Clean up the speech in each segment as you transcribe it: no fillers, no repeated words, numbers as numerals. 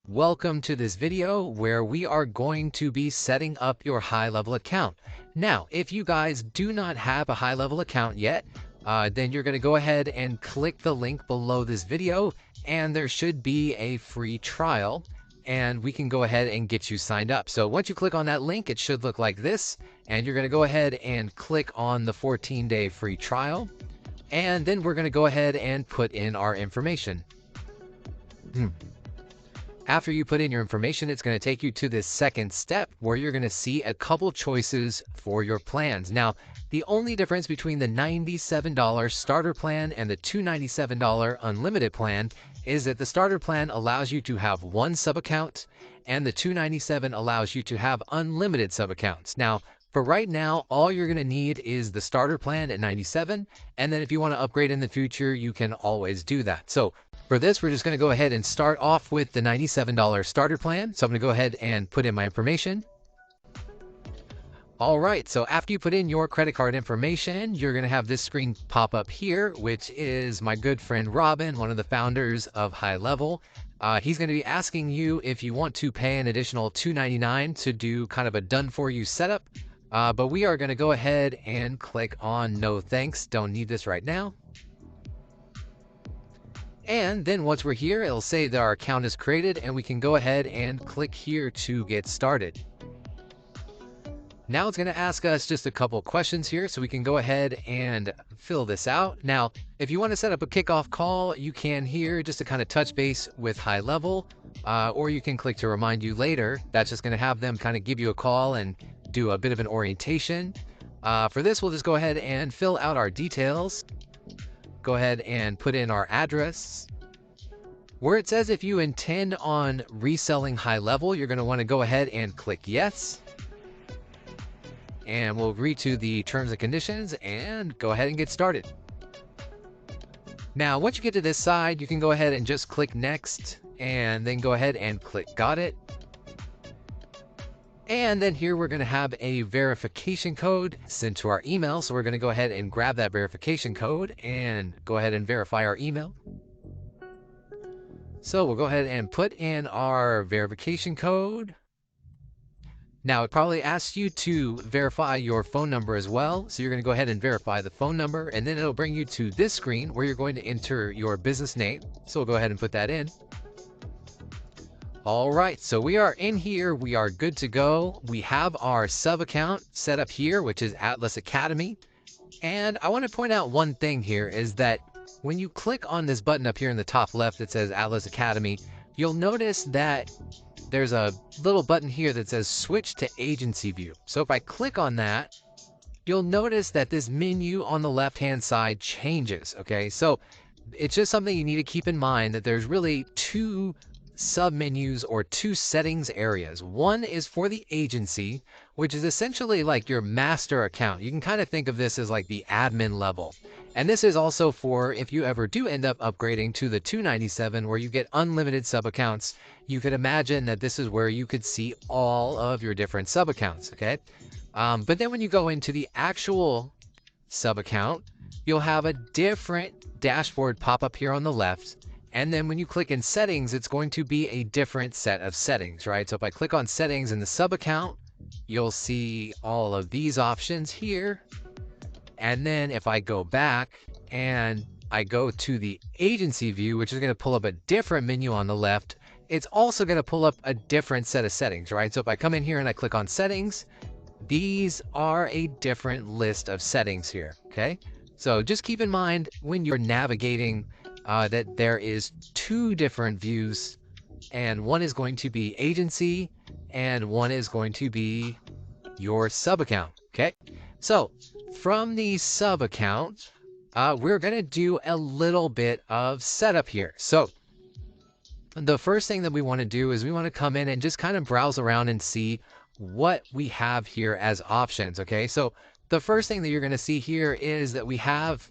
Welcome to this video where we are going to be setting up your high-level account. Now, if you guys do not have a high-level account yet, then you're going to go ahead and click the link below this video, and there should be a free trial, and we can go ahead and get you signed up. So once you click on that link, it should look like this, and you're going to go ahead and click on the 14-day free trial, and then we're going to go ahead and put in our information. After you put in your information, it's going to take you to this second step where you're going to see a couple choices for your plans. Now, the only difference between the $97 starter plan and the $297 unlimited plan is that the starter plan allows you to have one sub account and the $297 allows you to have unlimited sub accounts. Now, for right now, all you're going to need is the starter plan at $97, and then if you want to upgrade in the future, you can always do that. So for this, we're just going to go ahead and start off with the $97 starter plan. So I'm going to go ahead and put in my information. All right, so after you put in your credit card information, you're going to have this screen pop up here, which is my good friend Robin, one of the founders of High Level. He's going to be asking you if you want to pay an additional $299 to do kind of a done-for-you setup. But we are going to go ahead and click on no thanks. Don't need this right now. And then once we're here, it'll say that our account is created and we can go ahead and click here to get started. Now it's going to ask us just a couple questions here, so we can go ahead and fill this out. Now, if you want to set up a kickoff call, you can here just to kind of touch base with High Level, or you can click to remind you later. That's just going to have them kind of give you a call and do a bit of an orientation. For this, we'll just go ahead and fill out our details. Go ahead and put in our address. Where it says if you intend on reselling High Level, you're going to want to go ahead and click yes. And we'll agree to the terms and conditions and go ahead and get started. Now, once you get to this side, you can go ahead and just click next and then go ahead and click got it. And then here we're going to have a verification code sent to our email. So we're going to go ahead and grab that verification code and go ahead and verify our email. So we'll go ahead and put in our verification code. Now it probably asks you to verify your phone number as well. So you're going to go ahead and verify the phone number, and then it'll bring you to this screen where you're going to enter your business name. So we'll go ahead and put that in. All right, so we are in here. We are good to go. We have our sub account set up here, which is Atlas Academy. And I want to point out one thing here is that when you click on this button up here in the top left that says Atlas Academy, you'll notice that there's a little button here that says switch to agency view. So if I click on that, you'll notice that this menu on the left-hand side changes. Okay, so it's just something you need to keep in mind, that there's really two sub-menus or two settings areas. One is for the agency, which is essentially like your master account. You can kind of think of this as like the admin level. And this is also for if you ever do end up upgrading to the $297 where you get unlimited sub accounts. You could imagine that this is where you could see all of your different sub accounts, okay? But then when you go into the actual sub account, you'll have a different dashboard pop up here on the left. And then when you click in settings, it's going to be a different set of settings, right? So if I click on settings in the sub account, you'll see all of these options here. And then if I go back and I go to the agency view, which is going to pull up a different menu on the left, it's also going to pull up a different set of settings, right? So if I come in here and I click on settings, these are a different list of settings here, okay? So just keep in mind when you're navigating that there is two different views, and one is going to be agency and one is going to be your sub account, okay? So from the sub account, we're going to do a little bit of setup here. So the first thing that we want to do is we want to come in and just kind of browse around and see what we have here as options, okay? So the first thing that you're going to see here is that we have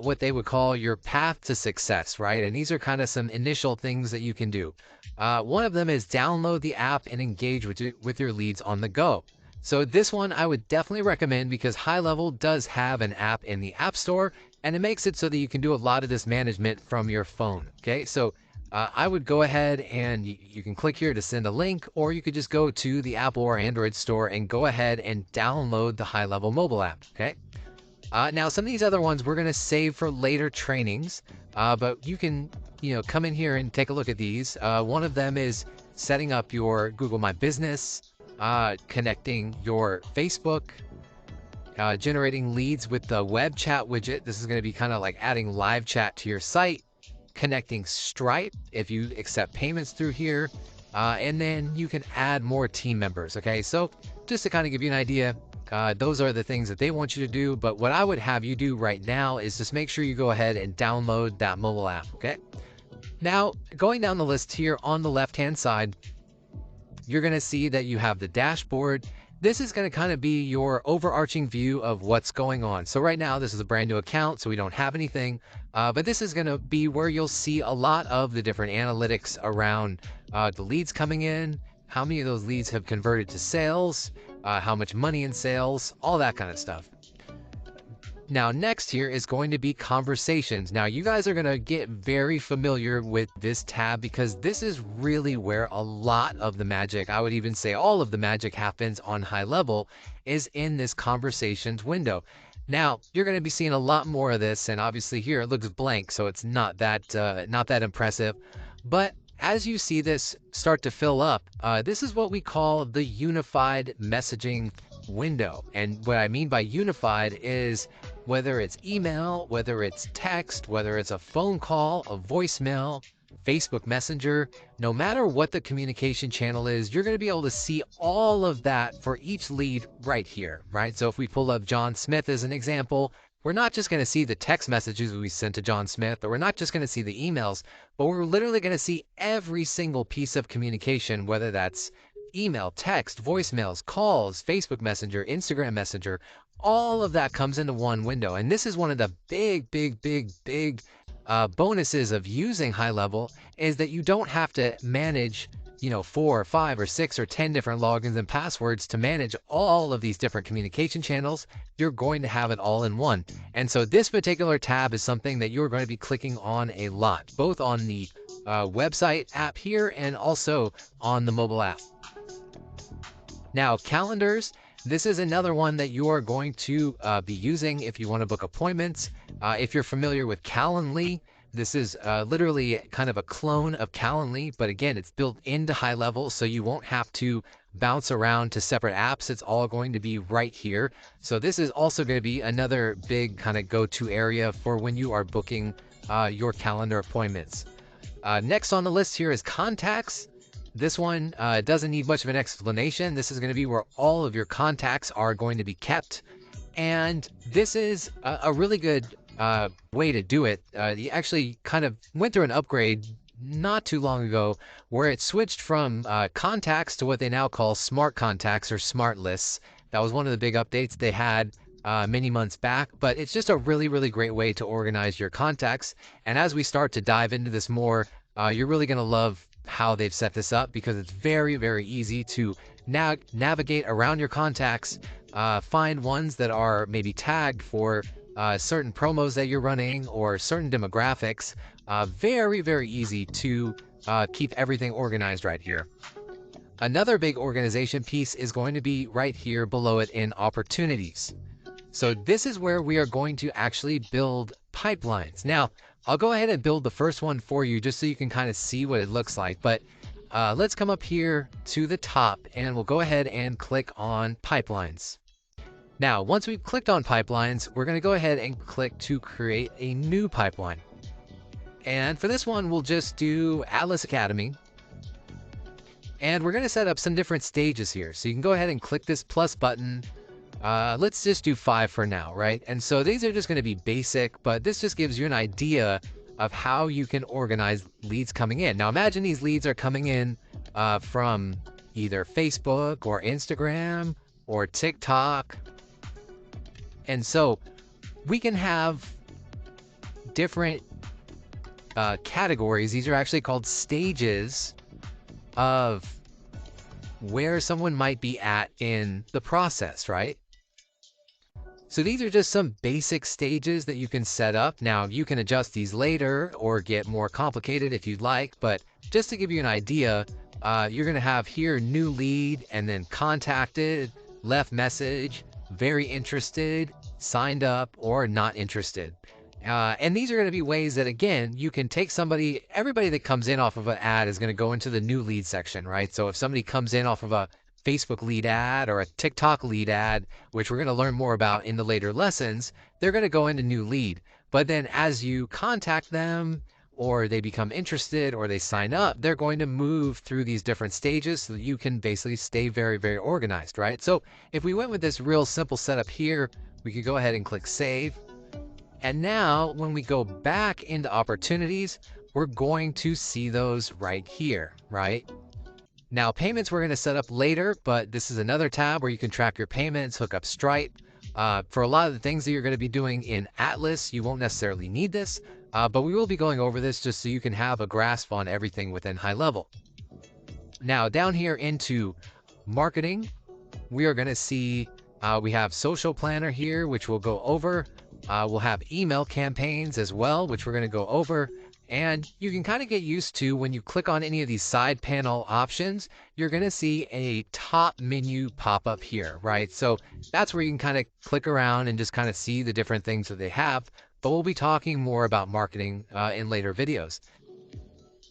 what they would call your path to success, right? And these are kind of some initial things that you can do. One of them is download the app and engage with your leads on the go. So this one I would definitely recommend because High Level does have an app in the App Store, and it makes it so that you can do a lot of this management from your phone. Okay, so I would go ahead and you can click here to send a link, or you could just go to the Apple or Android store and go ahead and download the High Level mobile app. Okay. Now, some of these other ones we're going to save for later trainings, but you can, come in here and take a look at these. One of them is setting up your Google My Business, connecting your Facebook, generating leads with the web chat widget. This is going to be kind of like adding live chat to your site, connecting Stripe if you accept payments through here, and then you can add more team members. Okay, so just to kind of give you an idea, those are the things that they want you to do. But what I would have you do right now is just make sure you go ahead and download that mobile app. Okay, now going down the list here on the left hand side, you're going to see that you have the dashboard. This is going to kind of be your overarching view of what's going on. So right now, this is a brand new account, so we don't have anything. But this is going to be where you'll see a lot of the different analytics around the leads coming in, how many of those leads have converted to sales, how much money in sales, all that kind of stuff. Now, next here is going to be conversations. Now, you guys are going to get very familiar with this tab because this is really where a lot of the magic, I would even say all of the magic, happens on High Level, is in this conversations window. Now, you're going to be seeing a lot more of this, and obviously here it looks blank, so it's not that impressive. But as you see this start to fill up, this is what we call the unified messaging window. And what I mean by unified is whether it's email, whether it's text, whether it's a phone call, a voicemail, Facebook Messenger, no matter what the communication channel is, you're going to be able to see all of that for each lead right here, right? So if we pull up John Smith as an example, we're not just going to see the text messages we sent to John Smith, or we're not just going to see the emails, but we're literally going to see every single piece of communication, whether that's email, text, voicemails, calls, Facebook Messenger, Instagram Messenger. All of that comes into one window. And this is one of the big bonuses of using High Level, is that you don't have to manage 4 or 5 or 6 or 10 different logins and passwords to manage all of these different communication channels. You're going to have it all in one. And so this particular tab is something that you're going to be clicking on a lot, both on the website app here and also on the mobile app. Now, calendars. This is another one that you are going to be using if you want to book appointments. If you're familiar with Calendly, this is literally kind of a clone of Calendly, but again, it's built into High Level, so you won't have to bounce around to separate apps. It's all going to be right here. So this is also going to be another big kind of go-to area for when you are booking your calendar appointments. Next on the list here is contacts. This one doesn't need much of an explanation. This is going to be where all of your contacts are going to be kept. And this is a really good way to do it. You actually kind of went through an upgrade not too long ago where it switched from contacts to what they now call smart contacts or smart lists. That was one of the big updates they had many months back, but it's just a really great way to organize your contacts. And as we start to dive into this more, you're really going to love how they've set this up, because it's very easy to navigate around your contacts, find ones that are maybe tagged for certain promos that you're running or certain demographics. Very easy to keep everything organized right here. Another big organization piece is going to be right here below it in opportunities. So this is where we are going to actually build pipelines. Now, I'll go ahead and build the first one for you just so you can kind of see what it looks like. But let's come up here to the top and we'll go ahead and click on pipelines. Now, once we've clicked on pipelines, we're going to go ahead and click to create a new pipeline. And for this one, we'll just do Atlas Academy. And we're going to set up some different stages here. So you can go ahead and click this plus button. Let's just do 5 for now, right? And so these are just going to be basic, but this just gives you an idea of how you can organize leads coming in. Now imagine these leads are coming in from either Facebook or Instagram or TikTok. And so we can have different categories. These are actually called stages of where someone might be at in the process, right? So these are just some basic stages that you can set up. Now you can adjust these later or get more complicated if you'd like, but just to give you an idea, you're gonna have here new lead and then contacted, left message, very interested, signed up, or not interested. And these are going to be ways that, again, you can take everybody that comes in off of an ad is going to go into the new lead section, right? So if somebody comes in off of a Facebook lead ad or a TikTok lead ad, which we're going to learn more about in the later lessons, they're going to go into new lead. But then as you contact them or they become interested or they sign up, they're going to move through these different stages so that you can basically stay very, very organized, right? So if we went with this real simple setup here, we could go ahead and click save. And now when we go back into opportunities, we're going to see those right here, right? Now payments we're going to set up later, but this is another tab where you can track your payments, hook up Stripe. For a lot of the things that you're going to be doing in Atlas, you won't necessarily need this, but we will be going over this just so you can have a grasp on everything within High Level. Now down here into marketing, we are going to see we have Social Planner here, which we'll go over. We'll have email campaigns as well, which we're going to go over. And you can kind of get used to when you click on any of these side panel options, you're going to see a top menu pop up here, right? So that's where you can kind of click around and just kind of see the different things that they have. But we'll be talking more about marketing in later videos.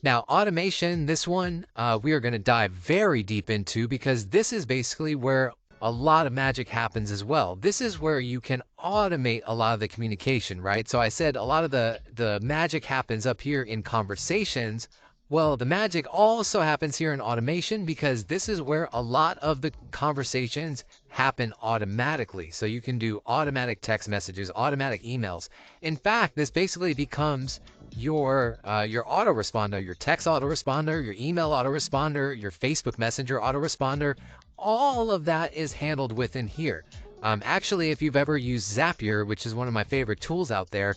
Now, automation, this one we are going to dive very deep into because this is basically where a lot of magic happens as well. This is where you can automate a lot of the communication, right? So I said a lot of the magic happens up here in conversations. Well, the magic also happens here in automation because this is where a lot of the conversations happen automatically. So you can do automatic text messages, automatic emails. In fact, this basically becomes your autoresponder, your text autoresponder, your email autoresponder, your Facebook Messenger autoresponder. All of that is handled within here. Actually, if you've ever used Zapier, which is one of my favorite tools out there,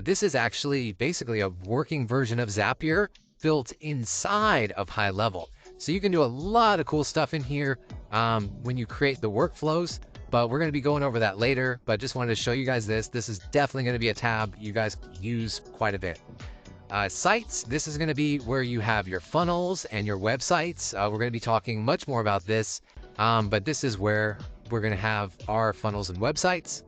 this is actually basically a working version of Zapier built inside of High Level. So you can do a lot of cool stuff in here when you create the workflows, but we're going to be going over that later. But just wanted to show you guys this. This is definitely going to be a tab you guys use quite a bit. Sites, this is going to be where you have your funnels and your websites. We're going to be talking much more about this, but this is where we're going to have our funnels and websites.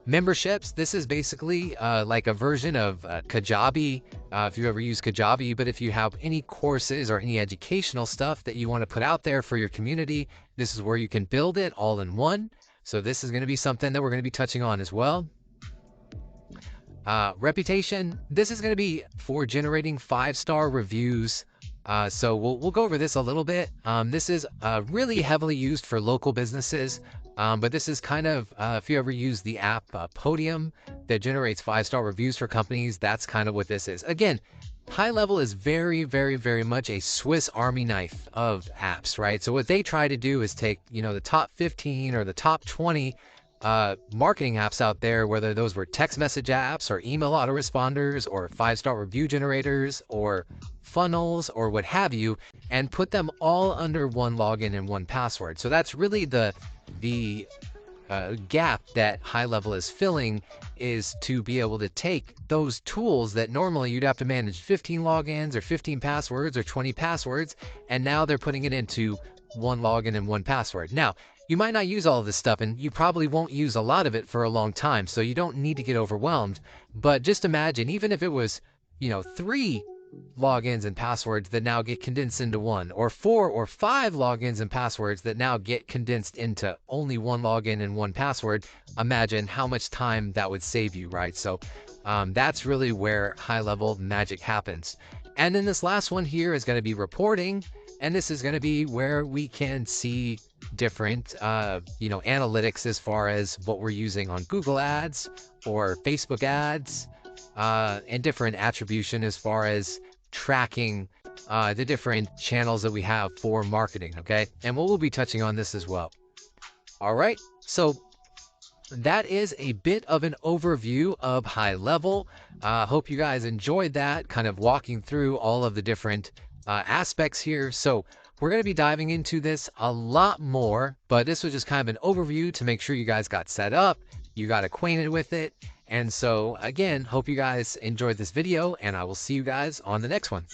Memberships, this is basically like a version of Kajabi, if you ever use Kajabi, but if you have any courses or any educational stuff that you want to put out there for your community, this is where you can build it all in one. So this is going to be something that we're going to be touching on as well. Reputation, this is going to be for generating 5-star reviews. So we'll go over this a little bit. This is really heavily used for local businesses, but this is kind of, if you ever use the app Podium that generates 5-star reviews for companies, that's kind of what this is. Again, High Level is very, very, very much a Swiss Army knife of apps, right? So what they try to do is take, the top 15 or the top 20 marketing apps out there, whether those were text message apps or email autoresponders or 5-star review generators or funnels or what have you, and put them all under one login and one password. So that's really the gap that High Level is filling, is to be able to take those tools that normally you'd have to manage 15 logins or 15 passwords or 20 passwords, and now they're putting it into one login and one password. Now, you might not use all of this stuff, and you probably won't use a lot of it for a long time, so you don't need to get overwhelmed. But just imagine, even if it was, 3 logins and passwords that now get condensed into one, or 4 or 5 logins and passwords that now get condensed into only one login and one password, imagine how much time that would save you, right? So that's really where High Level magic happens. And then this last one here is going to be reporting. And this is going to be where we can see different, analytics as far as what we're using on Google Ads or Facebook Ads, and different attribution as far as tracking the different channels that we have for marketing, okay? And we'll be touching on this as well. All right, so that is a bit of an overview of High Level. Hope you guys enjoyed that, kind of walking through all of the different aspects here. So We're going to be diving into this a lot more, but this was just kind of an overview to make sure you guys got set up, you got acquainted with it. And so again, hope you guys enjoyed this video, and I will see you guys on the next one.